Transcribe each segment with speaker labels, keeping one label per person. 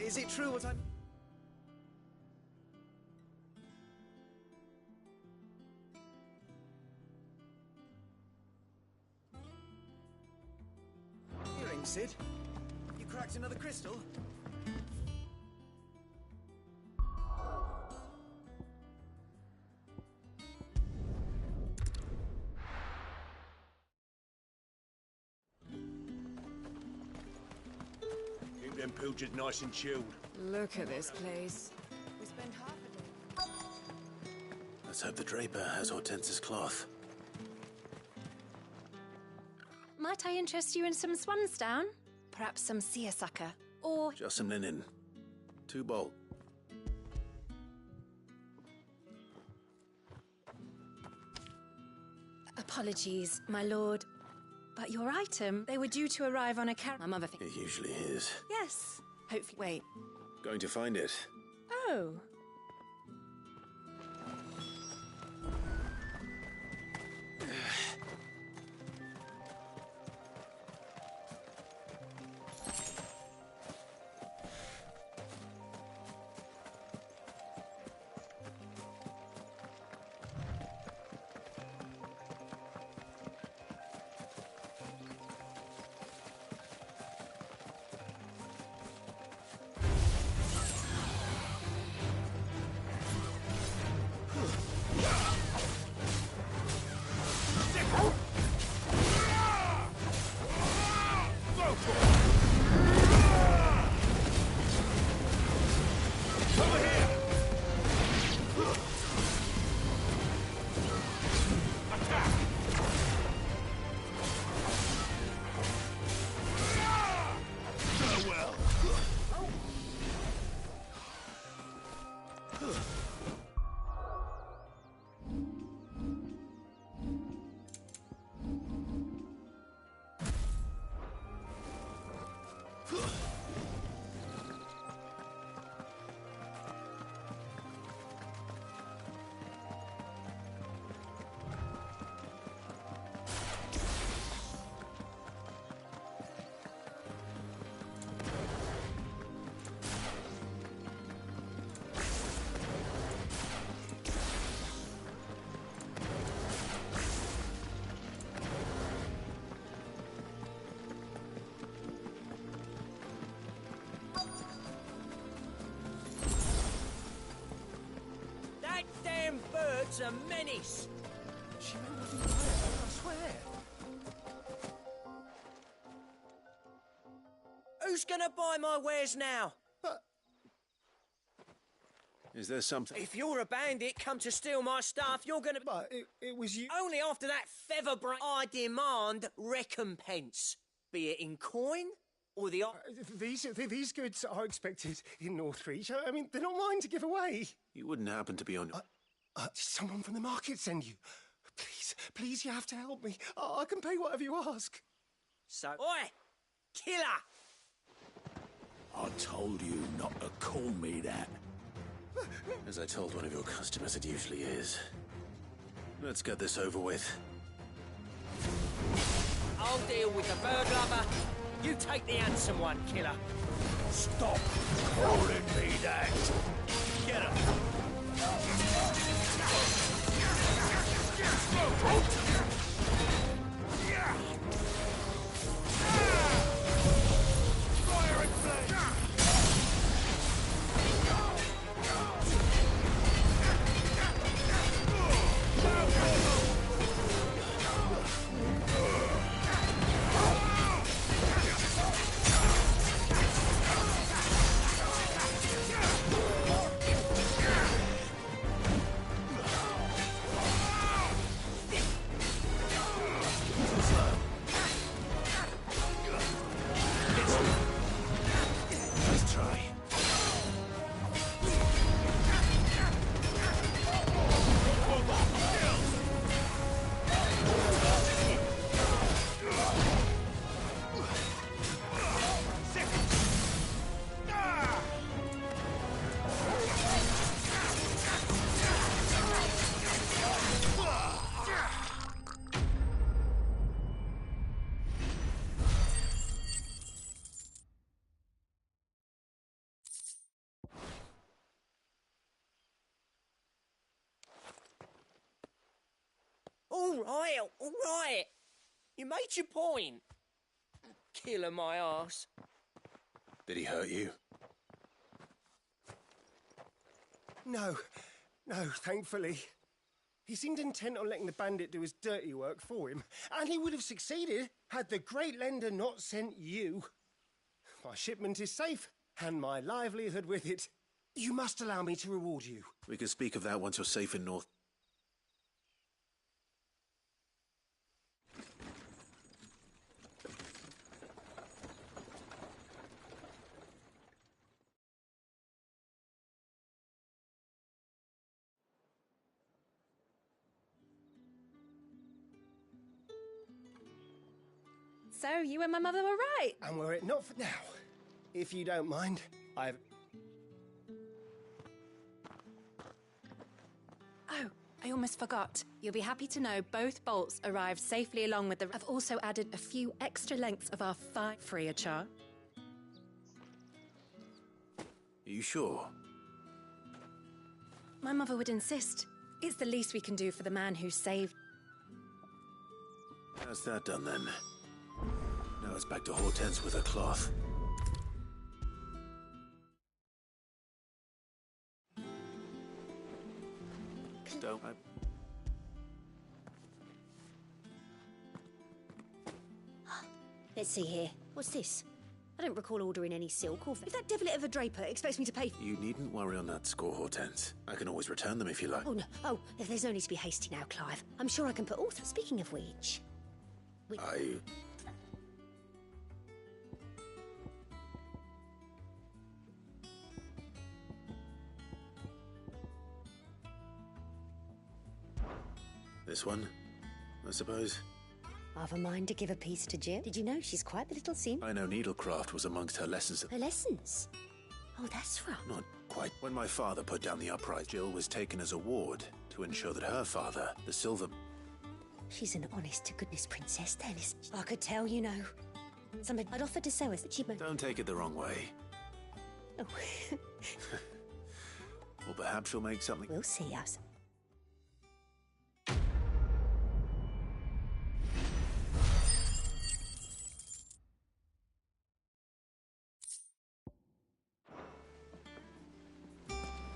Speaker 1: Is it true what I'm... hearing, Sid? You cracked another crystal?
Speaker 2: Keep them pilchards nice and chilled.
Speaker 3: Look at this place. We spend half a day.
Speaker 2: Let's hope the draper has Hortense's cloth.
Speaker 4: Might I interest you in some swansdown? Perhaps some seersucker? Or...
Speaker 2: Just some linen. 2 bolt.
Speaker 4: Apologies, my lord. But your item, they were due to arrive on a car... My mother thinks...
Speaker 2: It usually is.
Speaker 4: Yes. Hopefully... Wait.
Speaker 2: Going to find it.
Speaker 4: Oh.
Speaker 5: Bird's a menace.
Speaker 1: She meant nothing by it, I swear.
Speaker 5: Who's gonna buy my wares now?
Speaker 1: But...
Speaker 2: Is there something...
Speaker 5: If you're a bandit come to steal my stuff, you're gonna...
Speaker 1: But it was you...
Speaker 5: Only after that feather break I demand recompense. Be it in coin or the...
Speaker 1: These goods are expected in Northreach. I mean, they're not mine to give away.
Speaker 2: You wouldn't happen to be on...
Speaker 1: Did someone from the market send you? Please, you have to help me. I can pay whatever you ask.
Speaker 5: So... Oi! Killer!
Speaker 2: I told you not to call me that. As I told one of your customers, it usually is. Let's get this over with.
Speaker 5: I'll deal with the bird lover. You take the handsome one, killer.
Speaker 2: Stop calling me that. Get him. Fire and flame.
Speaker 5: all right. You made your point. Killer my ass.
Speaker 2: Did he hurt you?
Speaker 1: No, thankfully. He seemed intent on letting the bandit do his dirty work for him, and he would have succeeded had the great lender not sent you. My shipment is safe, and my livelihood with it. You must allow me to reward you.
Speaker 2: We can speak of that once you're safe in North.
Speaker 4: So, you and my mother were right.
Speaker 1: And were it not for now, if you don't mind, I've...
Speaker 4: Oh, I almost forgot. You'll be happy to know both bolts arrived safely along with the... I've also added a few extra lengths of our free of charge.
Speaker 2: Are you sure?
Speaker 4: My mother would insist. It's the least we can do for the man who saved...
Speaker 2: How's that done then? Now it's back to Hortense with her cloth. Don't I...
Speaker 6: Let's see here. What's this? I don't recall ordering any silk or... If that devilet of a draper expects me to pay...
Speaker 2: You needn't worry on that score, Hortense. I can always return them if you like.
Speaker 6: Oh, no. Oh, there's no need to be hasty now, Clive. I'm sure I can put all... Speaking of which...
Speaker 2: This one, I suppose?
Speaker 6: I've a mind to give a piece to Jill. Did you know she's quite the little sim?
Speaker 2: I know needlecraft was amongst her lessons.
Speaker 6: Her lessons? Oh, that's right.
Speaker 2: Not quite. When my father put down the upright, Jill was taken as a ward to ensure that her father, the silver...
Speaker 6: She's an honest-to-goodness princess, then, isn't she? I could tell, you know. Somebody... I'd offered to sew us, but she'd...
Speaker 2: Don't take it the wrong way.
Speaker 6: Oh.
Speaker 2: Or perhaps she'll make something...
Speaker 6: We'll see, us.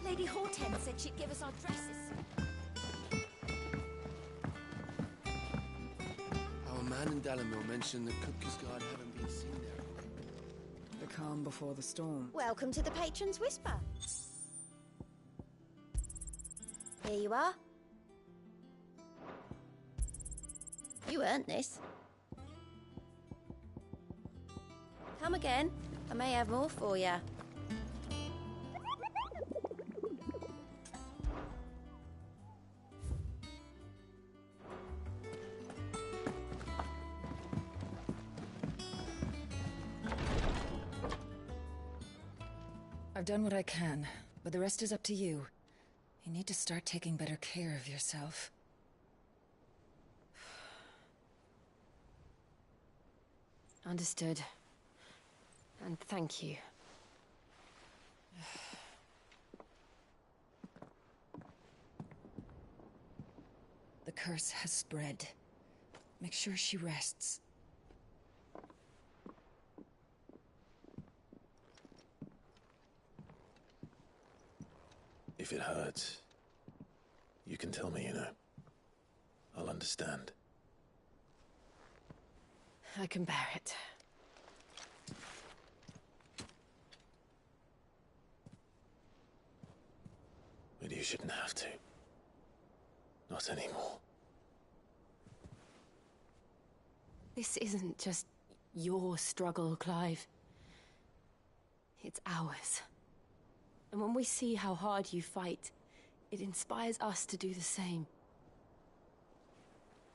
Speaker 6: Lady Hortense said she'd give us our dresses.
Speaker 7: Our man in Dalamil mentioned that Cook's Guard haven't been seen there.
Speaker 3: The calm before the storm.
Speaker 6: Welcome to the Patron's Whisper. Here you are. You earned this. Come again. I may have more for you.
Speaker 3: I've done what I can, but the rest is up to you. You need to start taking better care of yourself.
Speaker 4: Understood. And thank you.
Speaker 3: The curse has spread. Make sure she rests.
Speaker 2: If it hurts, you can tell me, you know. I'll understand.
Speaker 4: I can bear it.
Speaker 2: But you shouldn't have to. Not anymore.
Speaker 4: This isn't just your struggle, Clive. It's ours. And when we see how hard you fight, it inspires us to do the same.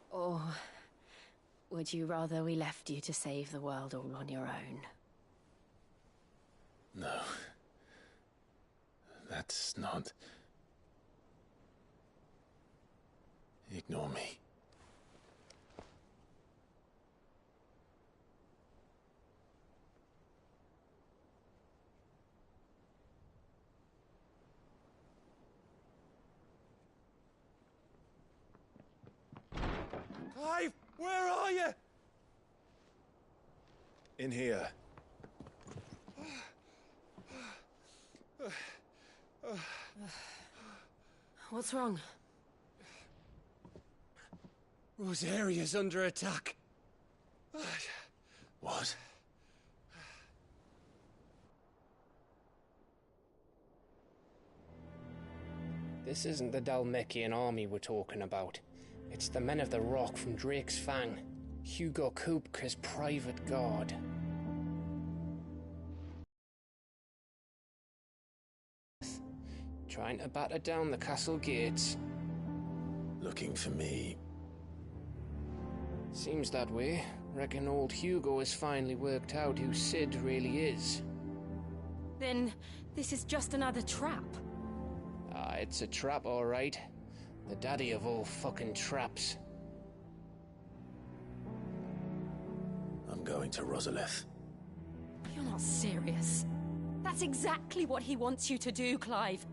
Speaker 4: Or would you rather we left you to save the world all on your own?
Speaker 2: No. That's not... Ignore me.
Speaker 1: Clive, where are you?
Speaker 2: In here.
Speaker 4: What's wrong?
Speaker 1: Rosaria's under attack.
Speaker 2: What?
Speaker 8: This isn't the Dalmekian army we're talking about. It's the Men of the Rock from Drake's Fang. Hugo Kupka's private guard. Trying to batter down the castle gates.
Speaker 2: Looking for me.
Speaker 8: Seems that way. Reckon old Hugo has finally worked out who Sid really is.
Speaker 4: Then this is just another trap.
Speaker 8: Ah, it's a trap, all right. The daddy of all fucking traps.
Speaker 2: I'm going to Rosalith.
Speaker 4: You're not serious. That's exactly what he wants you to do, Clive.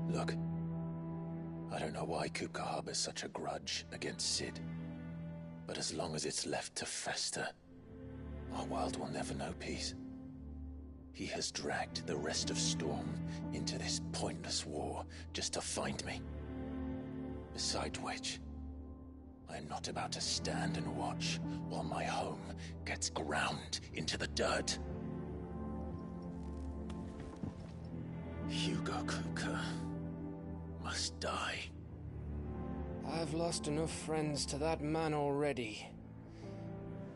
Speaker 2: Look, I don't know why Kupka harbors such a grudge against Sid. But as long as it's left to fester, our world will never know peace. He has dragged the rest of Storm into this pointless war just to find me. Besides which, I am not about to stand and watch while my home gets ground into the dirt. Hugo Kupka must die.
Speaker 8: I've lost enough friends to that man already.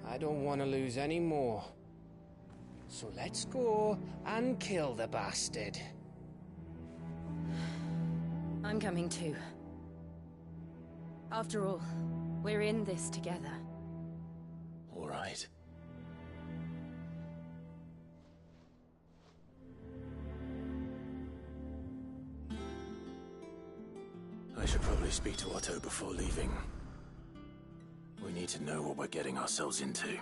Speaker 8: I don't want to lose any more. So let's go and kill the bastard.
Speaker 4: I'm coming too. After all, we're in this together.
Speaker 2: All right. I should probably speak to Otto before leaving. We need to know what we're getting ourselves into.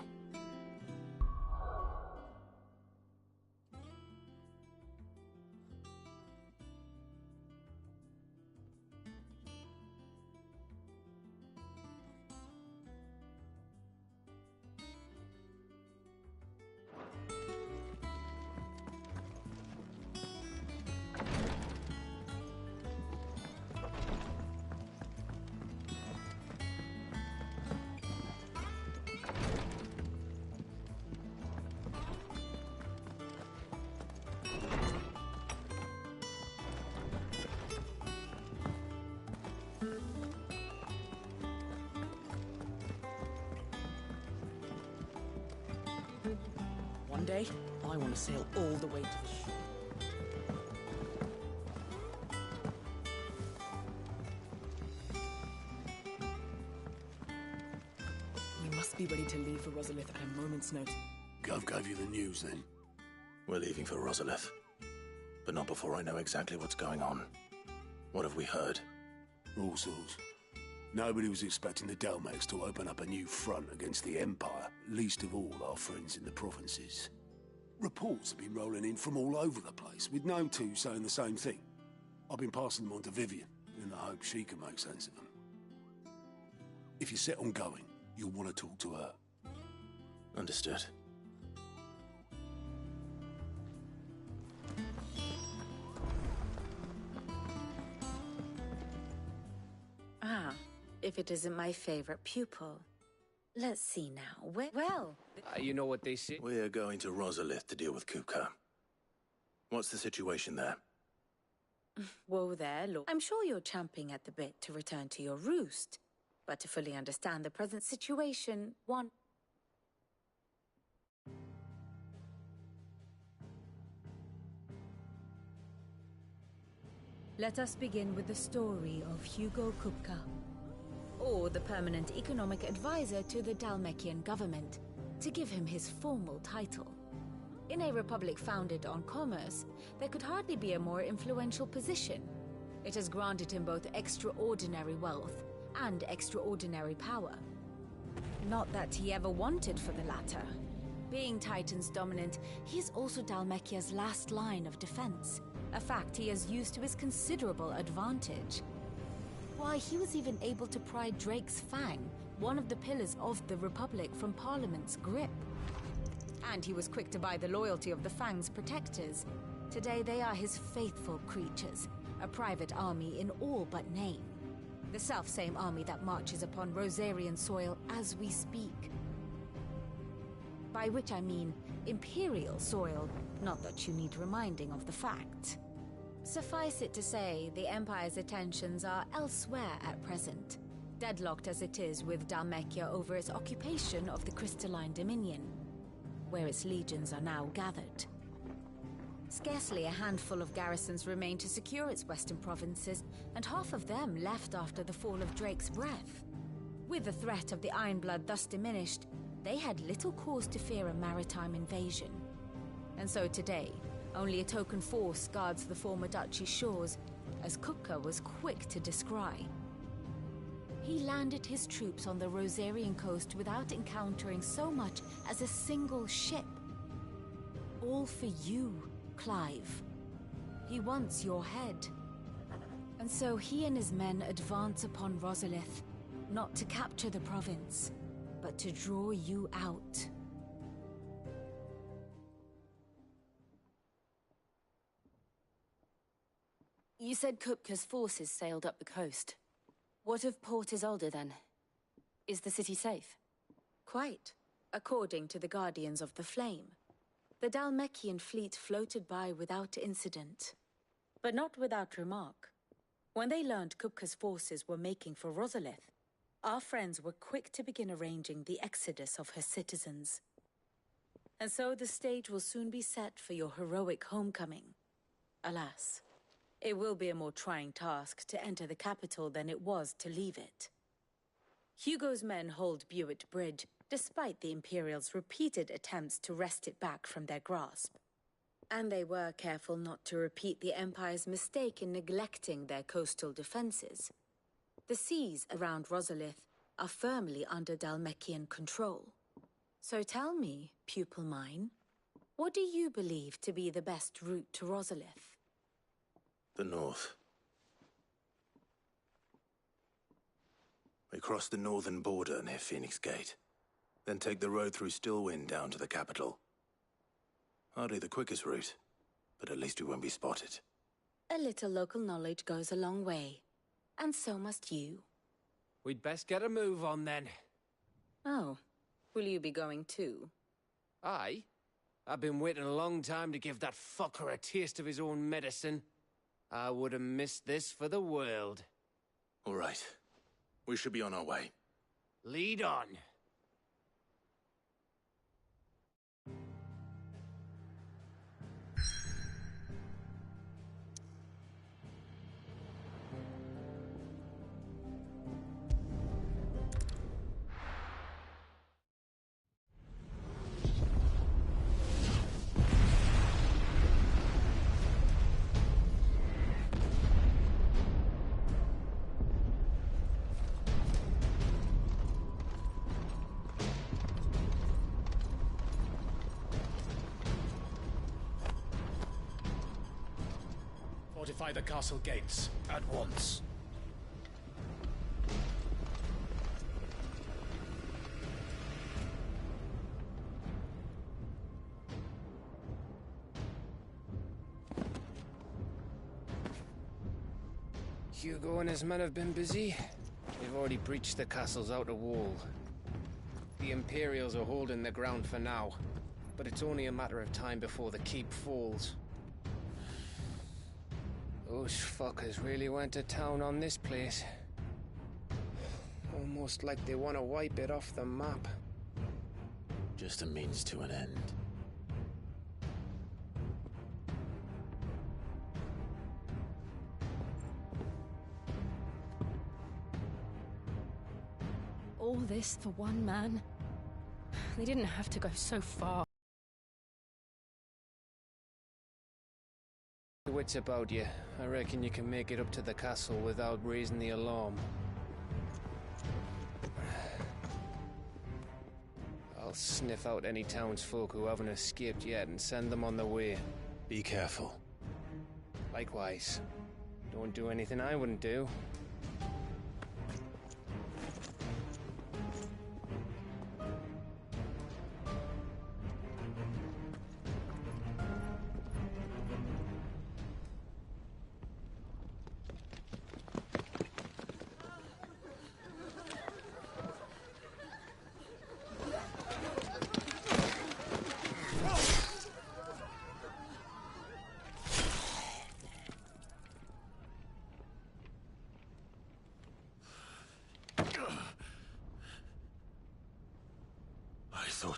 Speaker 9: One day, I want to sail all the way to the shore. We must be ready to leave for Rosalith at a moment's notice.
Speaker 2: Gov gave you the news, then? We're leaving for Rosalith. But not before I know exactly what's going on. What have we heard?
Speaker 10: All sorts. Nobody was expecting the Dalmeks to open up a new front against the Empire, least of all our friends in the provinces. Reports have been rolling in from all over the place, with no two saying the same thing. I've been passing them on to Vivian, in the hope she can make sense of them. If you're set on going, you'll want to talk to her.
Speaker 2: Understood.
Speaker 11: Ah, if it isn't my favorite pupil. Let's see now. Well...
Speaker 8: You know what they say?
Speaker 2: We're going to Rosalith to deal with Kupka. What's the situation there?
Speaker 11: Whoa there, Lord. I'm sure you're champing at the bit to return to your roost. But to fully understand the present situation, one...
Speaker 12: Let us begin with the story of Hugo Kupka,
Speaker 11: or the permanent economic advisor to the Dalmekian government, to give him his formal title. In a republic founded on commerce, there could hardly be a more influential position. It has granted him both extraordinary wealth and extraordinary power. Not that he ever wanted for the latter. Being Titan's dominant, he is also Dalmekia's last line of defense, a fact he has used to his considerable advantage. Why, he was even able to pry Drake's Fang, one of the pillars of the Republic from Parliament's grip. And he was quick to buy the loyalty of the Fang's protectors. Today they are his faithful creatures, a private army in all but name. The self-same army that marches upon Rosarian soil as we speak. By which I mean Imperial soil, not that you need reminding of the fact. Suffice it to say, the Empire's attentions are elsewhere at present, deadlocked as it is with Dhalmekia over its occupation of the Crystalline Dominion, where its legions are now gathered. Scarcely a handful of garrisons remain to secure its western provinces, and half of them left after the fall of Drake's Breath. With the threat of the Ironblood thus diminished, they had little cause to fear a maritime invasion. And so today, only a token force guards the former duchy's shores, as Kupka was quick to descry. He landed his troops on the Rosarian coast without encountering so much as a single ship. All for you, Clive. He wants your head. And so he and his men advance upon Rosalith, not to capture the province, but to draw you out.
Speaker 4: You said Kupka's forces sailed up the coast. What of Port Isolde, then? Is the city safe?
Speaker 11: Quite, according to the Guardians of the Flame. The Dhalmekian fleet floated by without incident. But not without remark. When they learned Kupka's forces were making for Rosalith, our friends were quick to begin arranging the exodus of her citizens. And so the stage will soon be set for your heroic homecoming. Alas, it will be a more trying task to enter the capital than it was to leave it. Hugo's men hold Buett Bridge, despite the Imperials' repeated attempts to wrest it back from their grasp. And they were careful not to repeat the Empire's mistake in neglecting their coastal defenses. The seas around Rosalith are firmly under Dhalmekian control. So tell me, pupil mine, what do you believe to be the best route to Rosalith?
Speaker 2: The north. We cross the northern border near Phoenix Gate, then take the road through Stillwind down to the capital. Hardly the quickest route, but at least we won't be spotted.
Speaker 11: A little local knowledge goes a long way, and so must you.
Speaker 8: We'd best get a move on then.
Speaker 11: Oh, will you be going too?
Speaker 8: Aye. I've been waiting a long time to give that fucker a taste of his own medicine. I would have missed this for the world.
Speaker 2: All right. We should be on our way.
Speaker 8: Lead on.
Speaker 13: Fortify the castle gates at once.
Speaker 8: Hugo and his men have been busy. They've already breached the castle's outer wall. The Imperials are holding the ground for now, but it's only a matter of time before the keep falls. Those fuckers really went to town on this place. Almost like they want to wipe it off the map.
Speaker 2: Just a means to an end.
Speaker 4: All this for one man? They didn't have to go so far.
Speaker 8: Wits about you. I reckon you can make it up to the castle without raising the alarm. I'll sniff out any townsfolk who haven't escaped yet and send them on their way.
Speaker 2: Be careful.
Speaker 8: Likewise. Don't do anything I wouldn't do.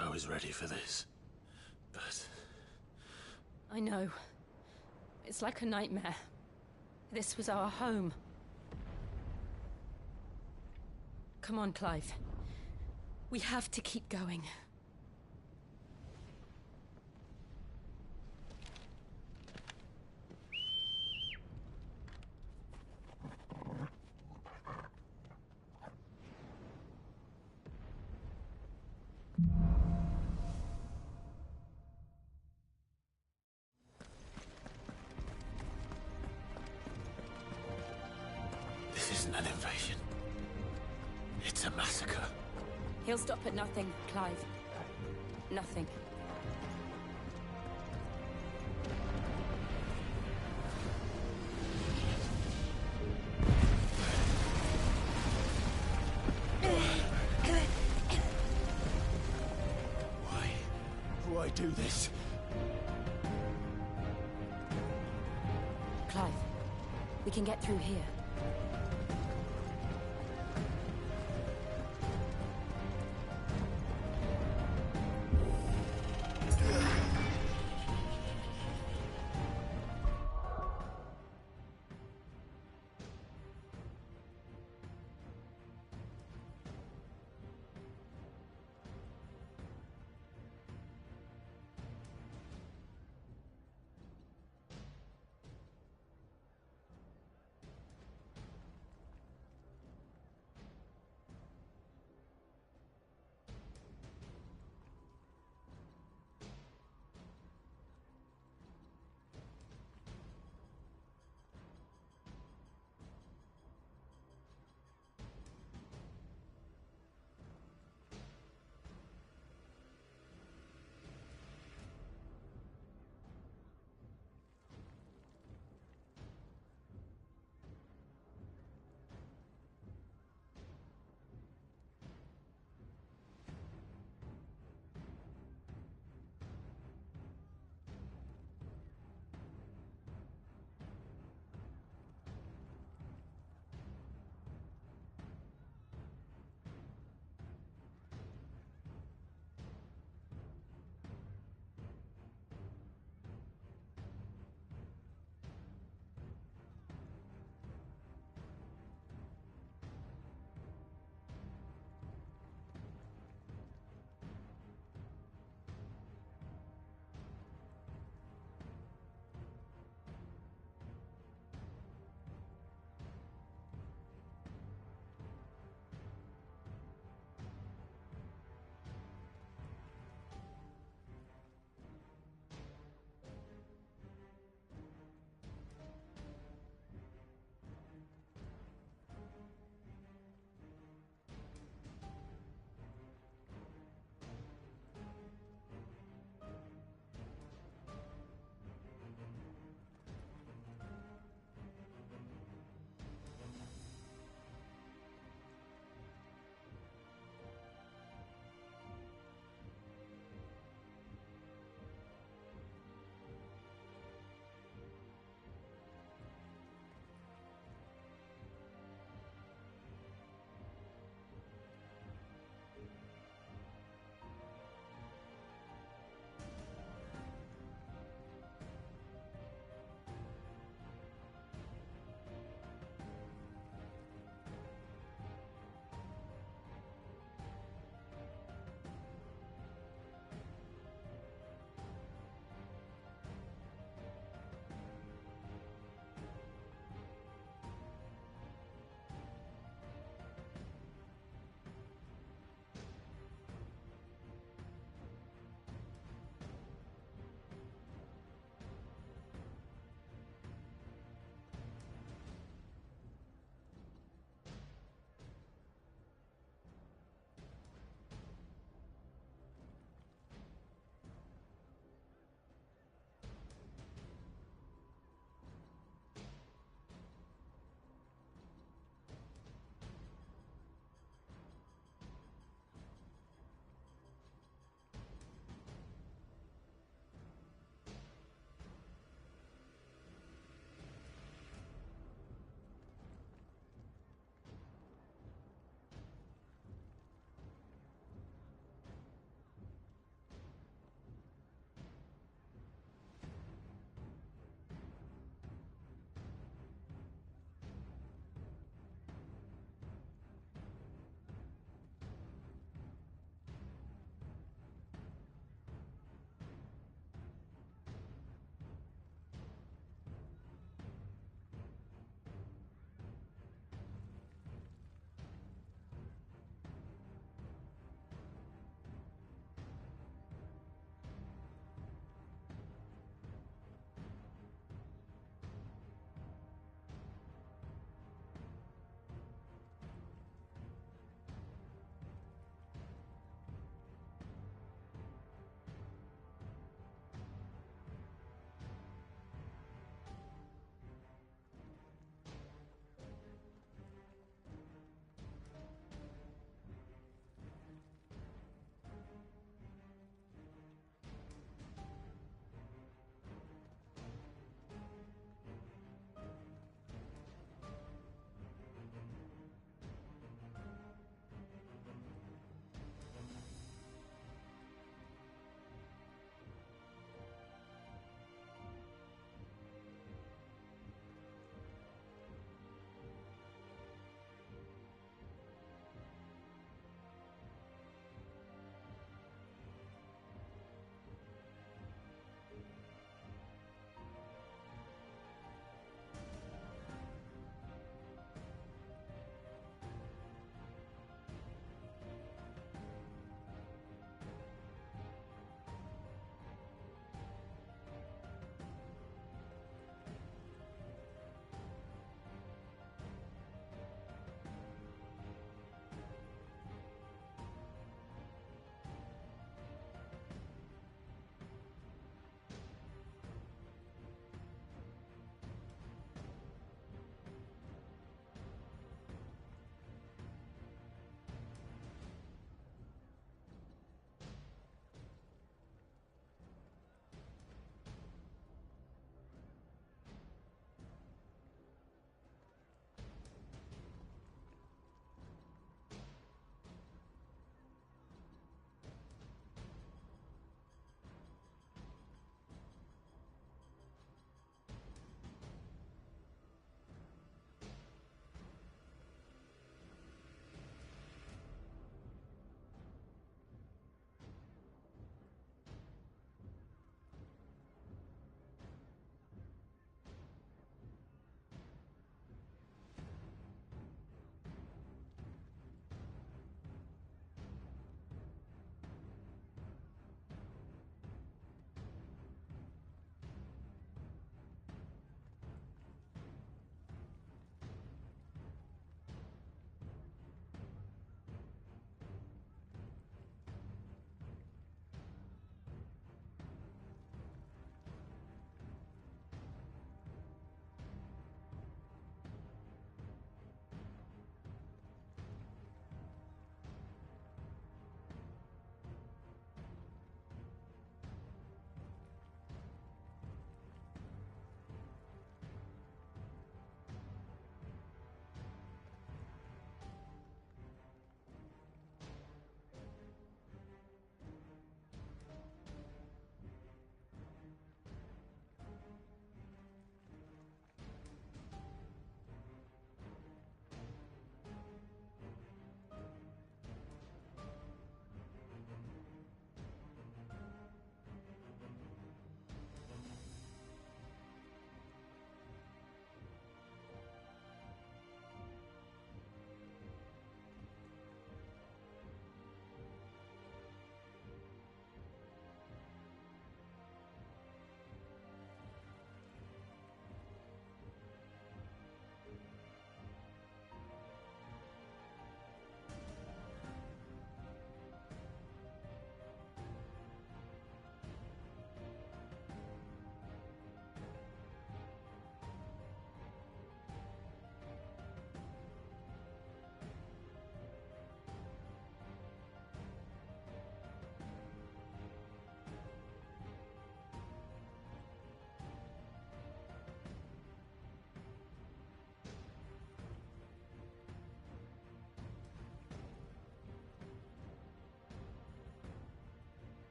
Speaker 2: I was ready for this. But...
Speaker 4: I know. It's like a nightmare. This was our home. Come on, Clive. We have to keep going.
Speaker 2: This isn't an invasion. It's a massacre.
Speaker 4: He'll stop at nothing, Clive. Nothing.
Speaker 2: Why do this?
Speaker 4: Clive, we can get through here.